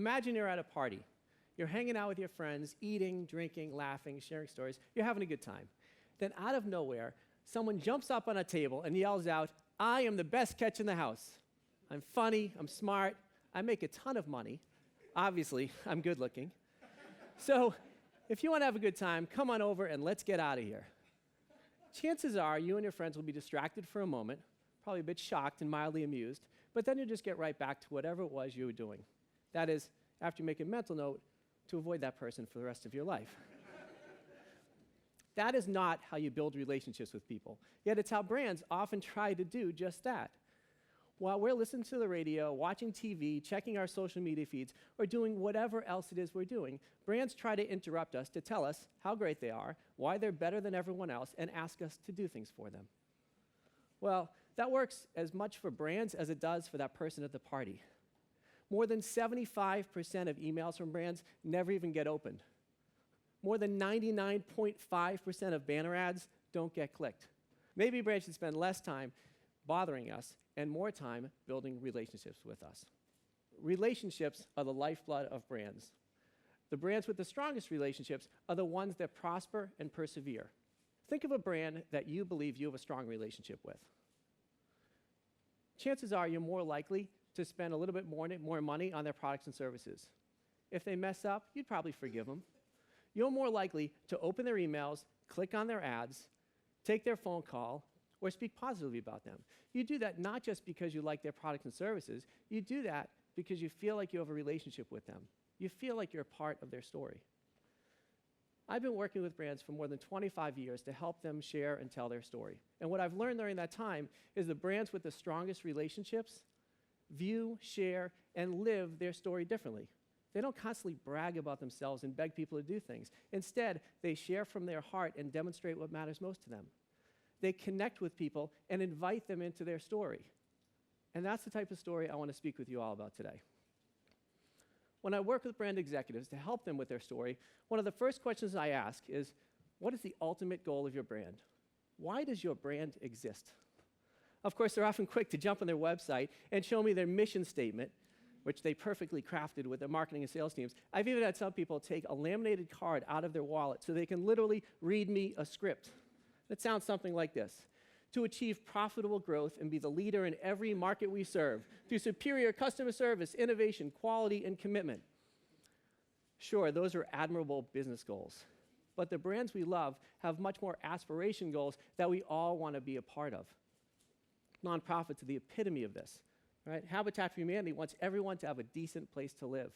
Imagine you're at a party. You're hanging out with your friends, eating, drinking, laughing, sharing stories. You're having a good time. Then out of nowhere, someone jumps up on a table and yells out, "I am the best catch in the house. I'm funny, I'm smart, I make a ton of money. Obviously, I'm good looking. So if you want to have a good time, come on over and let's get out of here." Chances are you and your friends will be distracted for a moment, probably a bit shocked and mildly amused, but then you'll just get right back to whatever it was you were doing. That is, after you make a mental note to avoid that person for the rest of your life. That is not how you build relationships with people, yet it's how brands often try to do just that. While we're listening to the radio, watching TV, checking our social media feeds, or doing whatever else it is we're doing, brands try to interrupt us to tell us how great they are, why they're better than everyone else, and ask us to do things for them. Well, that works as much for brands as it does for that person at the party. More than 75% of emails from brands never even get opened. More than 99.5% of banner ads don't get clicked. Maybe brands should spend less time bothering us and more time building relationships with us. Relationships are the lifeblood of brands. The brands with the strongest relationships are the ones that prosper and persevere. Think of a brand that you believe you have a strong relationship with. Chances are you're more likely to spend a little bit more money on their products and services. If they mess up, you'd probably forgive them. You're more likely to open their emails, click on their ads, take their phone call, or speak positively about them. You do that not just because you like their products and services, you do that because you feel like you have a relationship with them. You feel like you're a part of their story. I've been working with brands for more than 25 years to help them share and tell their story. And what I've learned during that time is the brands with the strongest relationships view, share, and live their story differently. They don't constantly brag about themselves and beg people to do things. Instead, they share from their heart and demonstrate what matters most to them. They connect with people and invite them into their story. And that's the type of story I want to speak with you all about today. When I work with brand executives to help them with their story, one of the first questions I ask is, what is the ultimate goal of your brand? Why does your brand exist? Of course, they're often quick to jump on their website and show me their mission statement, which they perfectly crafted with their marketing and sales teams. I've even had some people take a laminated card out of their wallet so they can literally read me a script. It sounds something like this: to achieve profitable growth and be the leader in every market we serve through superior customer service, innovation, quality, and commitment. Sure, those are admirable business goals, but the brands we love have much more aspiration goals that we all want to be a part of. Nonprofits are the epitome of this. Right? Habitat for Humanity wants everyone to have a decent place to live.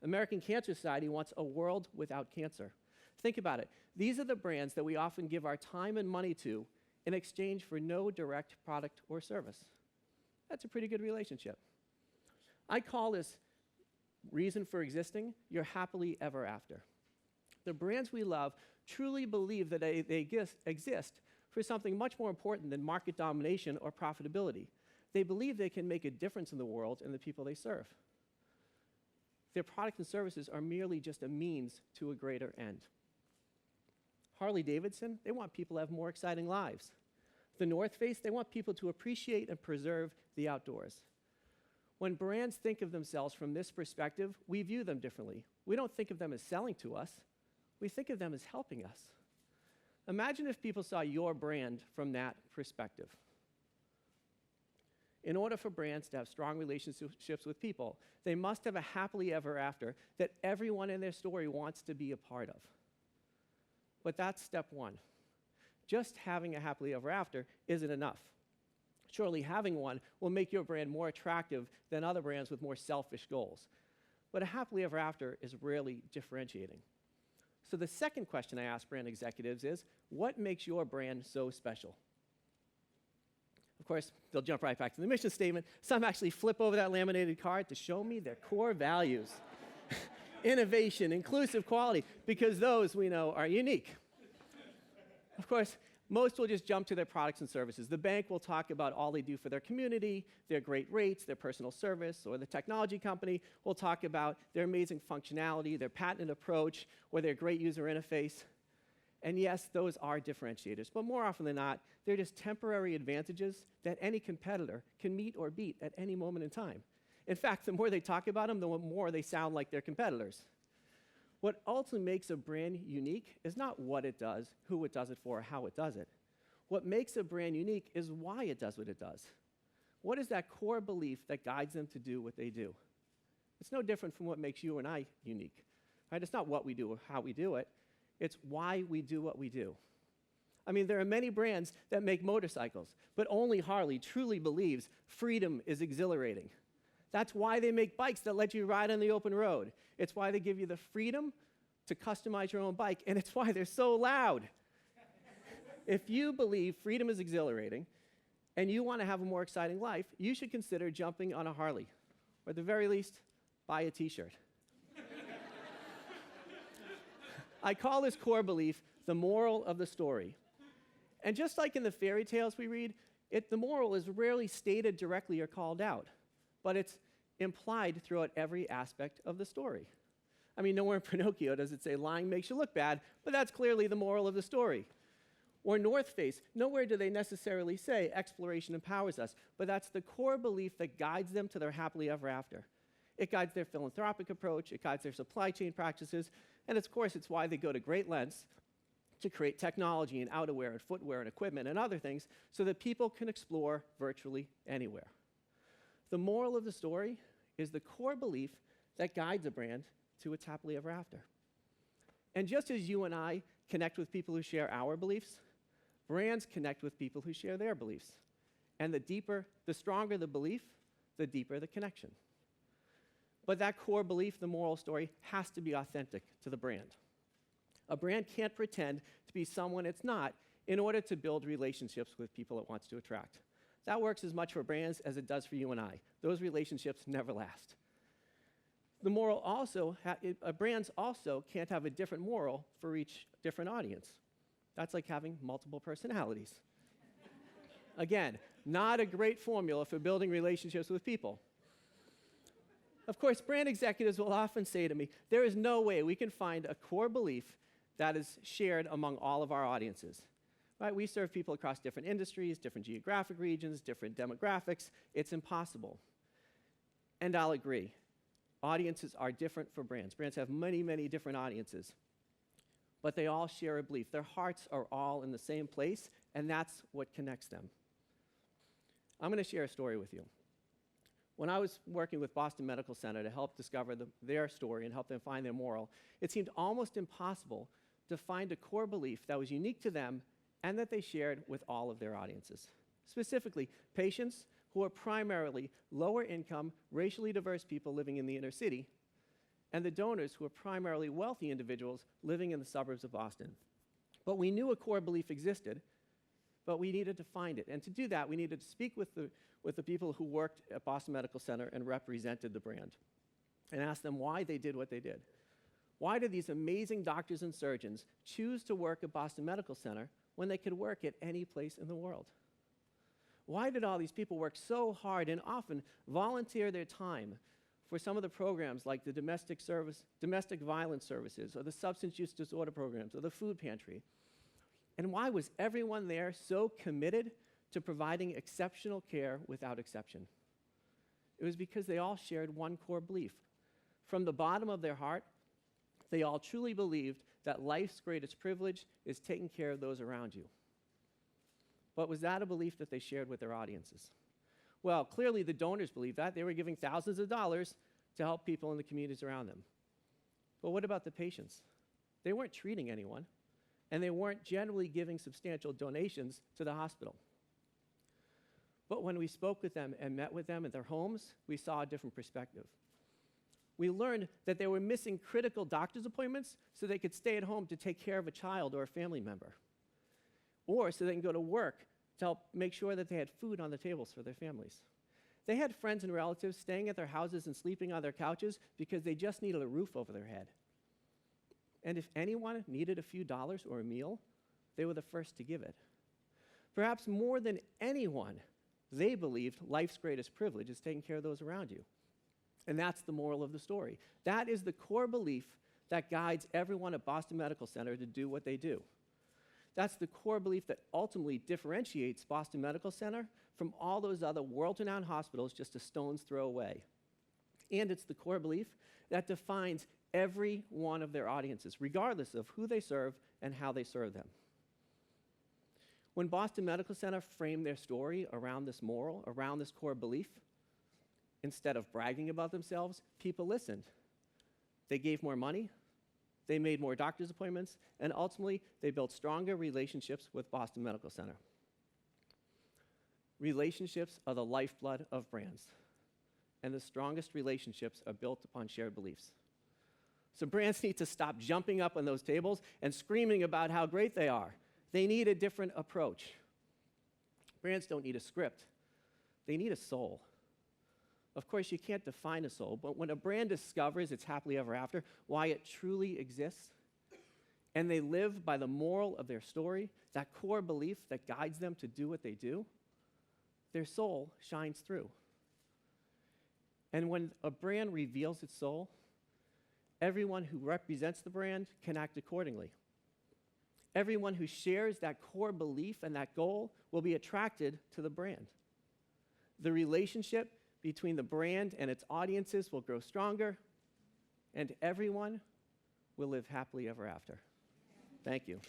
American Cancer Society wants a world without cancer. Think about it. These are the brands that we often give our time and money to in exchange for no direct product or service. That's a pretty good relationship. I call this reason for existing your happily ever after. The brands we love truly believe that they exist for something much more important than market domination or profitability. They believe they can make a difference in the world and the people they serve. Their products and services are merely just a means to a greater end. Harley-Davidson, they want people to have more exciting lives. The North Face, they want people to appreciate and preserve the outdoors. When brands think of themselves from this perspective, we view them differently. We don't think of them as selling to us. We think of them as helping us. Imagine if people saw your brand from that perspective. In order for brands to have strong relationships with people, they must have a happily ever after that everyone in their story wants to be a part of. But that's step one. Just having a happily ever after isn't enough. Surely having one will make your brand more attractive than other brands with more selfish goals. But a happily ever after is rarely differentiating. So the second question I ask brand executives is, what makes your brand so special? Of course, they'll jump right back to the mission statement. Some actually flip over that laminated card to show me their core values. Innovation, inclusive quality, because those we know are unique. Of course, most will just jump to their products and services. The bank will talk about all they do for their community, their great rates, their personal service, or the technology company will talk about their amazing functionality, their patented approach, or their great user interface. And yes, those are differentiators, but more often than not, they're just temporary advantages that any competitor can meet or beat at any moment in time. In fact, the more they talk about them, the more they sound like their competitors. What ultimately makes a brand unique is not what it does, who it does it for, or how it does it. What makes a brand unique is why it does what it does. What is that core belief that guides them to do what they do? It's no different from what makes you and I unique. Right? It's not what we do or how we do it. It's why we do what we do. I mean, there are many brands that make motorcycles, but only Harley truly believes freedom is exhilarating. That's why they make bikes that let you ride on the open road. It's why they give you the freedom to customize your own bike, and it's why they're so loud. If you believe freedom is exhilarating and you want to have a more exciting life, you should consider jumping on a Harley, or at the very least, buy a t-shirt. I call this core belief the moral of the story. And just like in the fairy tales we read, the moral is rarely stated directly or called out, but it's implied throughout every aspect of the story. I mean, nowhere in Pinocchio does it say lying makes you look bad, but that's clearly the moral of the story. Or North Face, nowhere do they necessarily say exploration empowers us, but that's the core belief that guides them to their happily ever after. It guides their philanthropic approach, it guides their supply chain practices, and of course it's why they go to great lengths to create technology and outerwear and footwear and equipment and other things so that people can explore virtually anywhere. The moral of the story is the core belief that guides a brand to its happily ever after. And just as you and I connect with people who share our beliefs, brands connect with people who share their beliefs. And the stronger the belief, the deeper the connection. But that core belief, the moral story, has to be authentic to the brand. A brand can't pretend to be someone it's not in order to build relationships with people it wants to attract. That works as much for brands as it does for you and I. Those relationships never last. Brands also can't have a different moral for each different audience. That's like having multiple personalities. Again, not a great formula for building relationships with people. Of course, brand executives will often say to me, there is no way we can find a core belief that is shared among all of our audiences. Right? We serve people across different industries, different geographic regions, different demographics. It's impossible. And I'll agree. Audiences are different for brands. Brands have many, many different audiences. But they all share a belief. Their hearts are all in the same place, and that's what connects them. I'm going to share a story with you. When I was working with Boston Medical Center to help discover their story and help them find their moral, it seemed almost impossible to find a core belief that was unique to them and that they shared with all of their audiences. Specifically, patients who are primarily lower income, racially diverse people living in the inner city, and the donors who are primarily wealthy individuals living in the suburbs of Boston. But we knew a core belief existed, but we needed to find it. And to do that, we needed to speak with the people who worked at Boston Medical Center and represented the brand and ask them why they did what they did. Why did these amazing doctors and surgeons choose to work at Boston Medical Center when they could work at any place in the world? Why did all these people work so hard and often volunteer their time for some of the programs like the domestic violence services, or the substance use disorder programs, or the food pantry? And why was everyone there so committed to providing exceptional care without exception? It was because they all shared one core belief. From the bottom of their heart, they all truly believed that life's greatest privilege is taking care of those around you. But was that a belief that they shared with their audiences? Well, clearly the donors believed that. They were giving thousands of dollars to help people in the communities around them. But what about the patients? They weren't treating anyone, and they weren't generally giving substantial donations to the hospital. But when we spoke with them and met with them at their homes, we saw a different perspective. We learned that they were missing critical doctor's appointments so they could stay at home to take care of a child or a family member, or so they can go to work to help make sure that they had food on the tables for their families. They had friends and relatives staying at their houses and sleeping on their couches because they just needed a roof over their head. And if anyone needed a few dollars or a meal, they were the first to give it. Perhaps more than anyone, they believed life's greatest privilege is taking care of those around you. And that's the moral of the story. That is the core belief that guides everyone at Boston Medical Center to do what they do. That's the core belief that ultimately differentiates Boston Medical Center from all those other world-renowned hospitals just a stone's throw away. And it's the core belief that defines every one of their audiences, regardless of who they serve and how they serve them. When Boston Medical Center framed their story around this moral, around this core belief, instead of bragging about themselves, people listened. They gave more money, they made more doctor's appointments, and ultimately, they built stronger relationships with Boston Medical Center. Relationships are the lifeblood of brands, and the strongest relationships are built upon shared beliefs. So brands need to stop jumping up on those tables and screaming about how great they are. They need a different approach. Brands don't need a script. They need a soul. Of course, you can't define a soul, but when a brand discovers its happily ever after, why it truly exists, and they live by the moral of their story, that core belief that guides them to do what they do, their soul shines through. And when a brand reveals its soul, everyone who represents the brand can act accordingly. Everyone who shares that core belief and that goal will be attracted to the brand. The relationship between the brand and its audiences will grow stronger, and everyone will live happily ever after. Thank you.